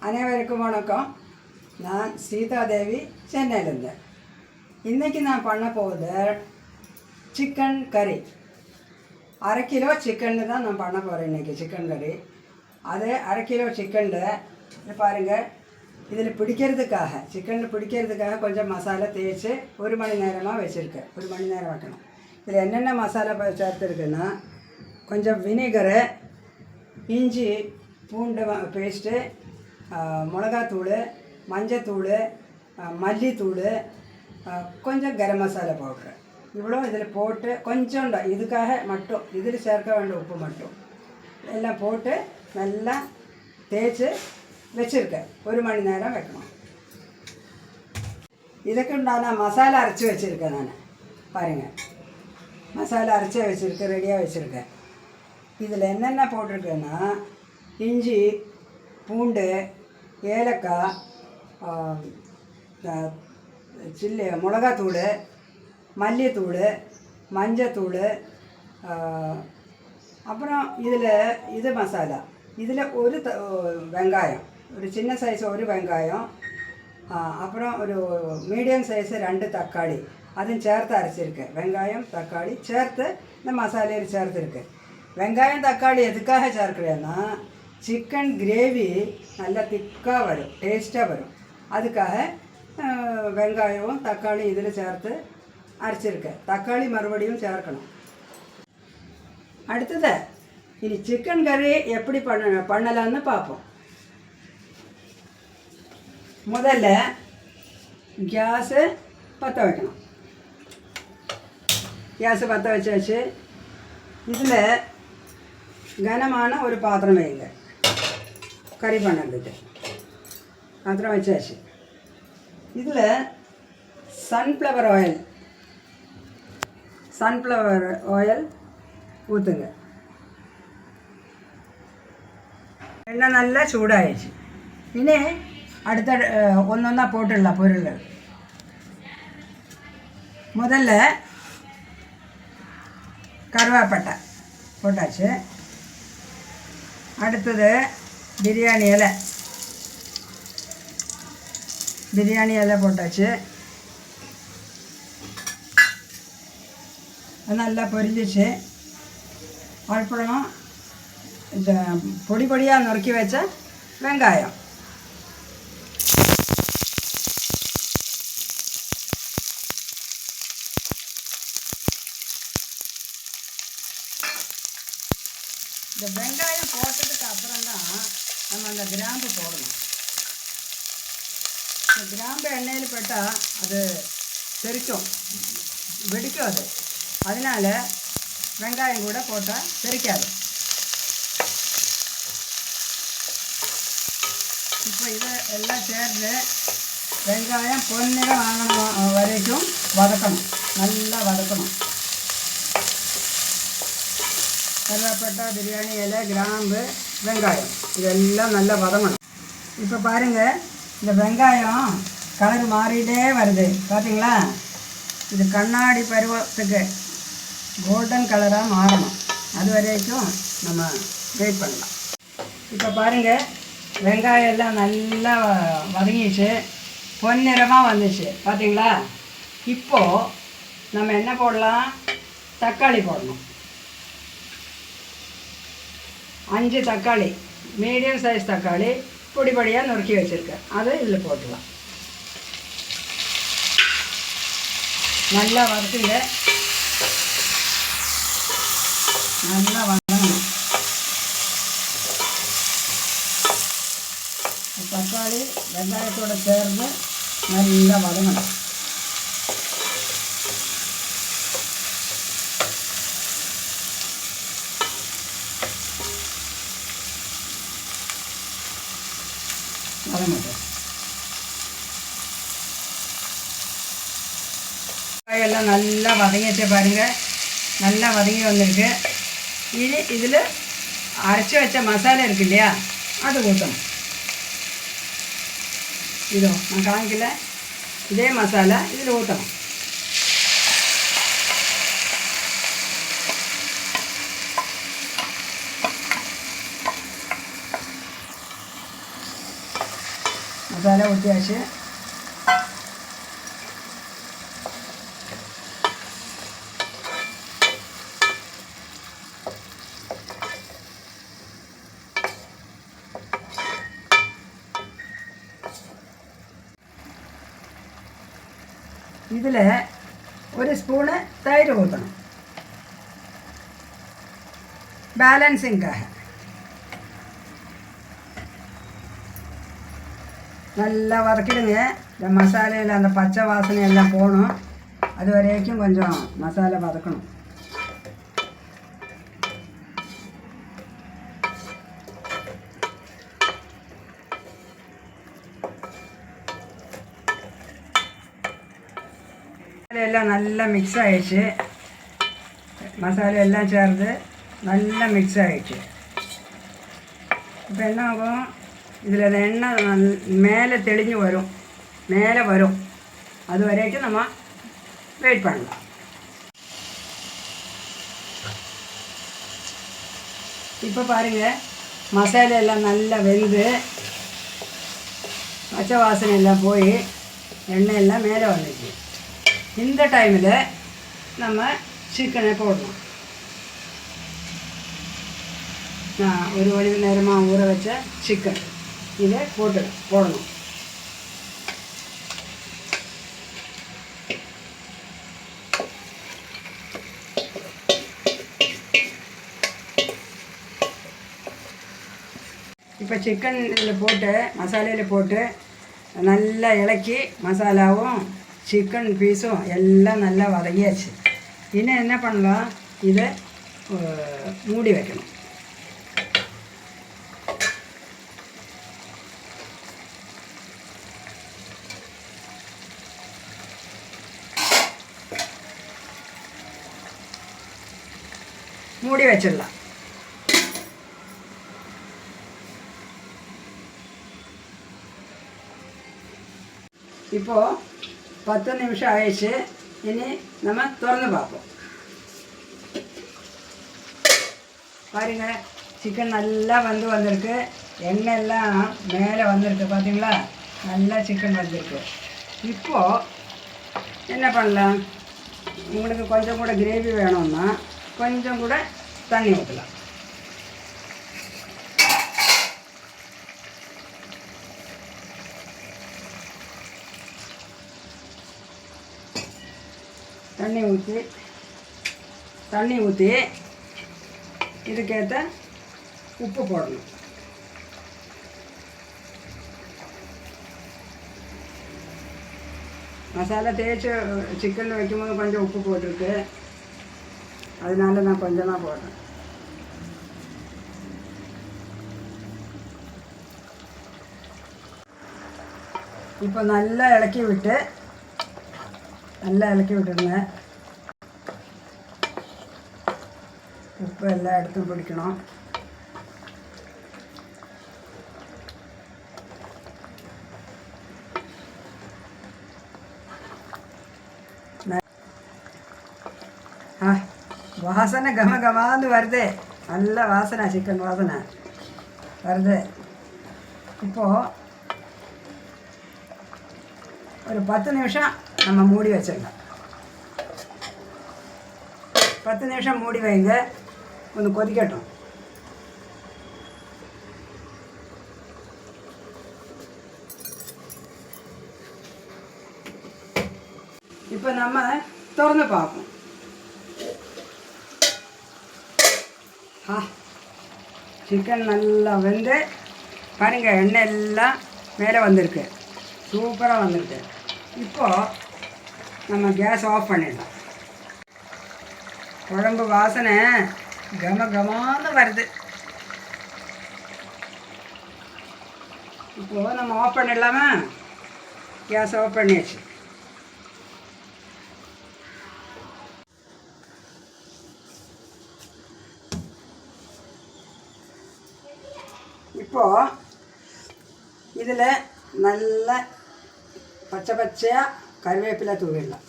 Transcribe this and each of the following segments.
அனைவருக்கும் வணக்கம். நான் சீதாதேவி, சென்னையிலேருந்து. இன்றைக்கி நான் பண்ண போகுது சிக்கன் கறி. 1/2 கிலோ சிக்கன் தான் நான் பண்ண போகிறேன் இன்றைக்கி. சிக்கன் கறி அது 1/2 கிலோ சிக்கனில் பாருங்கள், இதில் சிக்கனில் பிடிக்கிறதுக்காக கொஞ்சம் மசாலா தேய்ச்சி 1 மணி நேரமாக வச்சுருக்கேன். 1 மணி நேரம் வைக்கணும். இதில் என்னென்ன மசாலா சேர்த்துருக்குன்னா, கொஞ்சம் வினிகரு, இஞ்சி பூண்டு பேஸ்ட்டு, மிளகாத்தூள், மஞ்சத்தூள், மல்லித்தூள், கொஞ்சம் கரம் மசாலா பவுட்ரு, இவ்வளோ இதில் போட்டு கொஞ்சம் இதுக்காக மட்டும் இதில் சேர்க்க வேண்டிய உப்பு மட்டும் எல்லாம் போட்டு நல்லா தேய்ச்சி வச்சுருக்கேன். 1 மணி நேரம் வைக்கணும். இதுக்கு நான் மசாலா அரைச்சி வச்சுருக்கேன். நான் பாருங்கள், மசாலா அரைச்சி வச்சுருக்கேன், ரெடியாக வச்சுருக்கேன். இதில் என்னென்ன போட்டிருக்கேன்னா, இஞ்சி பூண்டு, ஏலக்காய், மிளகாத்தூள், மல்லித்தூள், மஞ்சத்தூள், அப்புறம் இது மசாலா. இதில் ஒரு வெங்காயம், ஒரு சின்ன சைஸ் ஒரு வெங்காயம், அப்புறம் ஒரு மீடியம் சைஸ் 2 தக்காளி, அதுவும் சேர்த்து அரைச்சிருக்கேன். வெங்காயம் தக்காளி சேர்த்து இந்த மசாலையில் சேர்த்துருக்கேன். வெங்காயம் தக்காளி எதுக்காக சேர்க்குறேன்னா, சிக்கன் கிரேவி நல்லா திக்காக வரும், டேஸ்ட்டாக வரும். அதுக்காக வெங்காயம் தக்காளி இதில் சேர்த்து அரைச்சிருக்கேன். தக்காளி மறுபடியும் சேர்க்கணும். அடுத்தது இனி சிக்கன் கறி எப்படி பண்ணலான்னு பார்ப்போம். முதல்ல கேஸு பற்ற வைக்கணும். கேஸு பற்ற வச்சாச்சு. இதில் கனமான ஒரு பாத்திரம் வைங்க. கறி பண்ணுறதுக்கு பாத்திரம் வச்சாச்சு. இதில் சன்ஃப்ளவர் ஆயில் ஊற்றுங்க. எண்ணெய் நல்லா சூடாயிடுச்சு. இனி அடுத்த ஒன்றா போட்டுடலாம் பொருள்கள். முதல்ல கருவேப்பட்டை போட்டாச்சு. அடுத்தது பிரியாணி இலை போட்டாச்சு. நல்லா பொரிஞ்சிச்சு. அப்புறம் இந்த பொடியாக நறுக்கி வச்ச வெங்காயம், இந்த வெங்காயம் போட்டதுக்கு அப்புறம் தான் நம்ம அந்த கிராம்பு போடணும். இந்த கிராம்பு எண்ணெயில் போட்டால் அது தெறிக்கும், வெடிக்கும். அதனால் வெங்காயம் கூட போட்டால் தெறிக்காது. இப்போ இதை எல்லாம் சேர்ந்து வெங்காயம் பொன்னிறம் வாங்கணும் வரைக்கும் வதக்கணும். நல்லா வதக்கணும். கருவேப்பட்டை, பிரியாணி இலை, கிராம்பு, வெங்காயம் இதெல்லாம் நல்லா வதங்கணும். இப்போ பாருங்கள், இந்த வெங்காயம் கலர் மாறிட்டே வருது. பார்த்தீங்களா? இது கண்ணாடி பருவத்துக்கு கோல்டன் கலராக மாறணும். அது வரைக்கும் நம்ம வெயிட் பண்ணலாம். இப்போ பாருங்கள், வெங்காயம் எல்லாம் நல்லா வதங்கிச்சு, பொன்னிறமாக வந்துச்சு. பார்த்தீங்களா? இப்போது நம்ம என்ன போடலாம்? தக்காளி போடணும். 5 தக்காளி, மீடியம் சைஸ் தக்காளி பொடியாக நறுக்கி வச்சுருக்கேன். அதை இதில் போட்டுடலாம். நல்லா வதக்குங்க. நல்லா வதங்கணும். தக்காளி வெங்காயத்தோடு சேர்ந்து நல்லா வதங்கணும். எல்லாம் நல்லா வதங்கிச்சு. பாருங்கள், நல்லா வதங்கி வந்திருக்கு. இனி இதில் அரைச்சி வச்ச மசாலா இருக்கு இல்லையா, அது ஊற்றணும். இதோ நான் காமிக்கல, இதே மசாலா இதில் ஊற்றணும். மசாலா ஊற்றியாச்சு. இதில் ஒரு ஸ்பூனு தயிர் ஊற்றணும் பேலன்ஸிங்காக. நல்லா வதக்கிடுங்க. இந்த மசாலையில் அந்த பச்சை வாசனை எல்லாம் போகணும். அது வரைக்கும் கொஞ்சம் மசாலா வதக்கணும். எல்லாம் நல்லா மிக்ஸ் ஆகிடுச்சு. மசாலா எல்லாம் சேர்ந்து நல்லா மிக்ஸ் ஆகிடுச்சு. இப்போ என்ன ஆகும், இதில் எண்ணெய் மேலே தெளிஞ்சு வரும், மேலே வரும். அது வரைக்கும் நம்ம வெயிட் பண்ணலாம். இப்போ பாருங்கள், மசாலா எல்லாம் நல்லா வெந்து பச்சை வாசனை எல்லாம் போய் எண்ணெய் எல்லாம் மேலே வந்துச்சு. இந்த டைமில் நம்ம சிக்கனை போடணும். நான் ஒரு மணி நேரமாக ஊற வச்ச சிக்கன் இதை போடணும். இப்போ சிக்கன் இதில் போட்டு மசாலையில் போட்டு நல்லா இலக்கி மசாலாவும் சிக்கன் பீஸும் எல்லாம் நல்லா வதங்கியாச்சு. இன்னும் என்ன பண்ணலாம், இதை மூடி வைக்கணும். மூடி வச்சிடலாம். இப்போது 10 நிமிஷம் ஆயிடுச்சு. இனி நம்ம திறந்து பார்ப்போம். பாருங்கள், சிக்கன் நல்லா வந்திருக்கு. எண்ணெய் எல்லாம் மேலே வந்திருக்கு. பார்த்தீங்களா, நல்லா சிக்கன் வந்திருக்கு. இப்போது என்ன பண்ணலாம், உங்களுக்கு கொஞ்சம் கூட கிரேவி வேணும்னா கொஞ்சம் கூட தண்ணி ஊற்றலாம். தண்ணி ஊற்றி இதுக்கேற்ற உப்பு போடணும். மசாலா தேய்ச்சி சிக்கனில் வைக்கும்போது கொஞ்சம் உப்பு போட்டிருக்கு, அதனால நான் கொஞ்சமாக போடுறேன். இப்போ நல்லா இளக்கி விட்டுருங்க. உப்பு எல்லா இடத்தும் பிடிக்கணும். வாசனை கமகமாந்து வருது. நல்ல வாசனை, சிக்கன் வாசனை வருது. இப்போது ஒரு 10 நிமிஷம் நம்ம மூடி வச்சிடலாம். 10 நிமிஷம் மூடி வைங்க, கொஞ்சம் கொதிக்கட்டும். இப்போ நம்ம திறந்து பார்ப்போம். சிக்கன் நல்லா வெந்து பாருங்கள், எண்ணெய் எல்லாம் மேலே வந்திருக்கு, சூப்பராக வந்திருக்கு. இப்போது நம்ம கேஸ் ஆஃப் பண்ணிடலாம். குழம்பு வாசனை கமகமான்னு வருது. இப்போது நம்ம ஆஃப் பண்ணிடலாமா? கேஸ் ஆஃப் பண்ணியாச்சு. இப்போது இதில் நல்ல பச்சையாக கருவேப்பிலை தூவிடலாம்.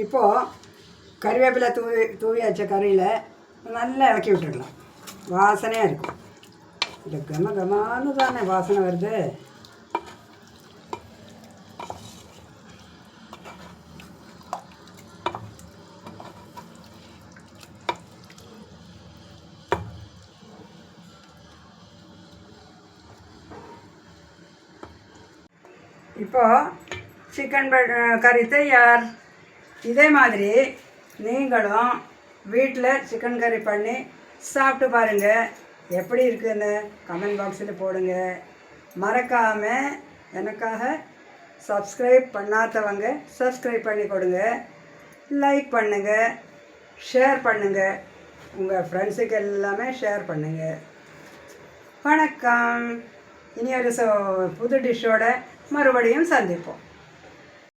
இப்போது கறிவேப்பிலை தூவி வச்ச கறியில் நல்லா இறக்கி விட்டுடலாம். வாசனையாக இருக்கும். இது கமகமானு தானே வாசனை வருது. இப்போது சிக்கன் கறி தயார். இதே மாதிரி நீங்களும் வீட்டில் சிக்கன் கறி பண்ணி சாப்பிட்டு பாருங்கள். எப்படி இருக்குன்னு கமெண்ட் பாக்ஸில் போடுங்க. மறக்காமல் எனக்காக சப்ஸ்கிரைப் பண்ணாதவங்க சப்ஸ்கிரைப் பண்ணி கொடுங்க. லைக் பண்ணுங்கள், ஷேர் பண்ணுங்கள், உங்கள் ஃப்ரெண்ட்ஸுக்கு எல்லாமே ஷேர் பண்ணுங்கள். வணக்கம். இனி ஒரு புது டிஷ்ஷோட மறுபடியும் சந்திப்போம்.